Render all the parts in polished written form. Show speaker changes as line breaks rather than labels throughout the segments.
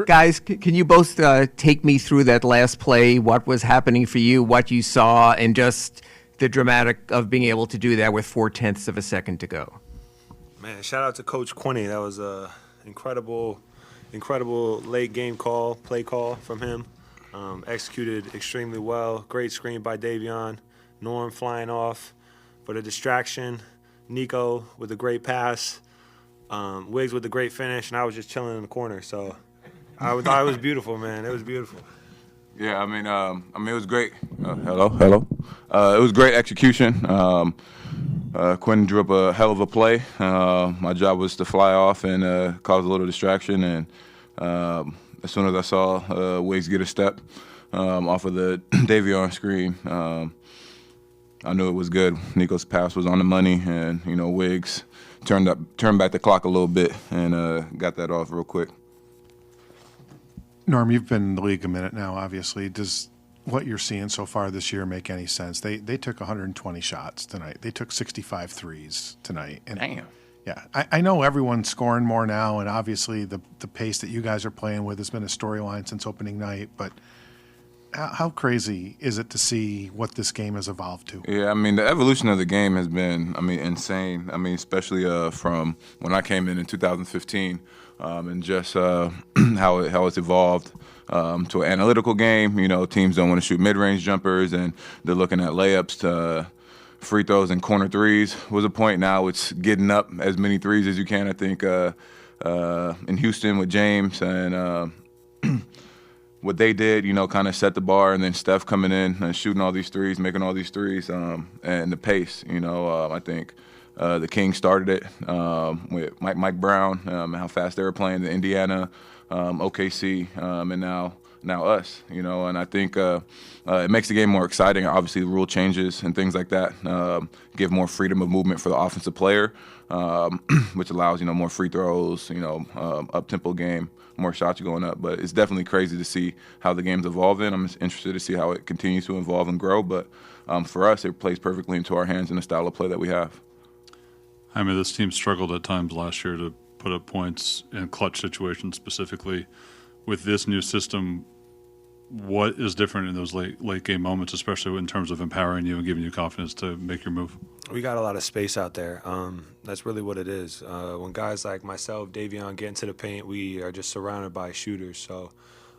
Guys, can you both take me through that last play, what was happening for you, what you saw, and just the dramatic of being able to do that with 0.4 of a second to go?
Man, shout out to Coach Quinney. That was a incredible late game play call from him. Executed extremely well. Great screen by Davion. Norm flying off for the distraction. Nico with a great pass. Wiggs with a great finish, and I was just chilling in the corner. So I thought it was beautiful, man. It was beautiful.
Yeah, I mean, it was great. Hello. It was great execution. Quinn drew up a hell of a play. My job was to fly off and cause a little distraction. And as soon as I saw Wiggs get a step off of the Davion screen, I knew it was good. Nico's pass was on the money, and Wiggs turned back the clock a little bit and got that off real quick.
Norm, you've been in the league a minute now, obviously. Does what you're seeing so far this year make any sense? They took 120 shots tonight. They took 65 threes tonight. And
damn.
Yeah, I know everyone's scoring more now, and obviously the pace that you guys are playing with has been a storyline since opening night, but how crazy is it to see what this game has evolved to?
Yeah, I mean, the evolution of the game has been, insane. Especially from when I came in 2015, and just how it's evolved to an analytical game. Teams don't want to shoot mid-range jumpers, and they're looking at layups to free throws and corner threes was a point. Now it's getting up as many threes as you can. I think in Houston with James and what they did, kind of set the bar, and then Steph coming in and shooting all these threes, making all these threes, and the pace. I think the Kings started it with Mike Brown, how fast they were playing, the Indiana, OKC, and now us. And I think it makes the game more exciting. Obviously, the rule changes and things like that give more freedom of movement for the offensive player, which allows more free throws, up-tempo game, more shots going up. But it's definitely crazy to see how the game's evolving. I'm interested to see how it continues to evolve and grow. But for us, it plays perfectly into our hands and the style of play that we have.
I mean, this team struggled at times last year to put up points in clutch situations specifically. With this new system, what is different in those late game moments, especially in terms of empowering you and giving you confidence to make your move?
We got a lot of space out there. That's really what it is. When guys like myself, Davion, get into the paint, we are just surrounded by shooters. So,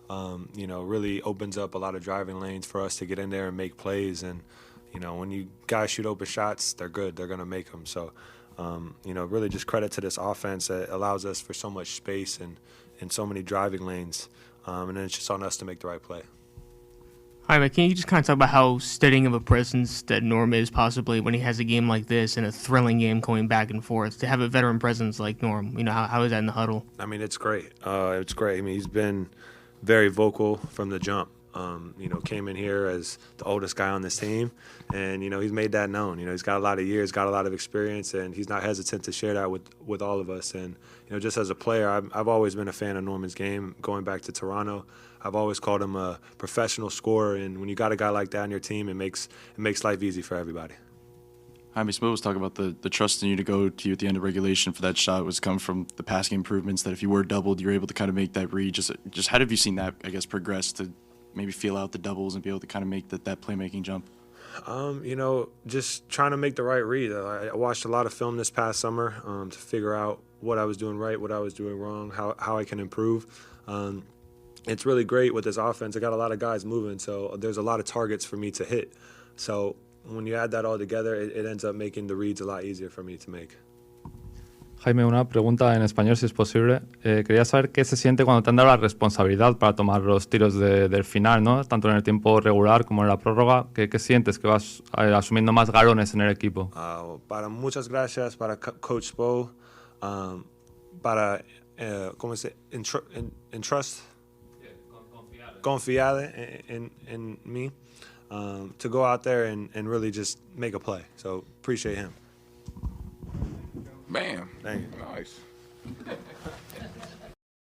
really opens up a lot of driving lanes for us to get in there and make plays. And, when you guys shoot open shots, they're good. They're going to make them. So, really just credit to this offense that allows us for so much space and so many driving lanes. And then it's just on us to make the right play.
Jaime, can you just kind of talk about how steadying of a presence that Norm is possibly when he has a game like this and a thrilling game going back and forth, to have a veteran presence like Norm? How is that in the huddle? I mean,
it's great. It's great. I mean, he's been very vocal from the jump. Came in here as the oldest guy on this team, and, he's made that known. He's got a lot of years, got a lot of experience, and he's not hesitant to share that with all of us. And, just as a player, I've always been a fan of Norman's game. Going back to Toronto, I've always called him a professional scorer, and when you got a guy like that on your team, it makes life easy for everybody.
Jaime, Smo was talking about the trust in you to go to you at the end of regulation for that shot was come from the passing improvements, that if you were doubled, you're able to kind of make that read. Just how have you seen that, I guess, progress to maybe feel out the doubles and be able to kind of make that playmaking jump?
Just trying to make the right read. I watched a lot of film this past summer to figure out what I was doing right, what I was doing wrong, how I can improve. It's really great with this offense. I got a lot of guys moving, so there's a lot of targets for me to hit. So when you add that all together, it ends up making the reads a lot easier for me to make.
Jaime, una pregunta en español, si es posible. Quería saber qué se siente cuando te han dado la responsabilidad para tomar los tiros del final, ¿no? Tanto en el tiempo regular como en la prórroga. ¿Qué sientes que vas asumiendo más galones en el equipo?
Muchas gracias para Coach Bo, para ¿cómo se dice? Entrust, confiar in me, to go out there and really just make a play. So appreciate him.
Bam.
Thank you.
Nice.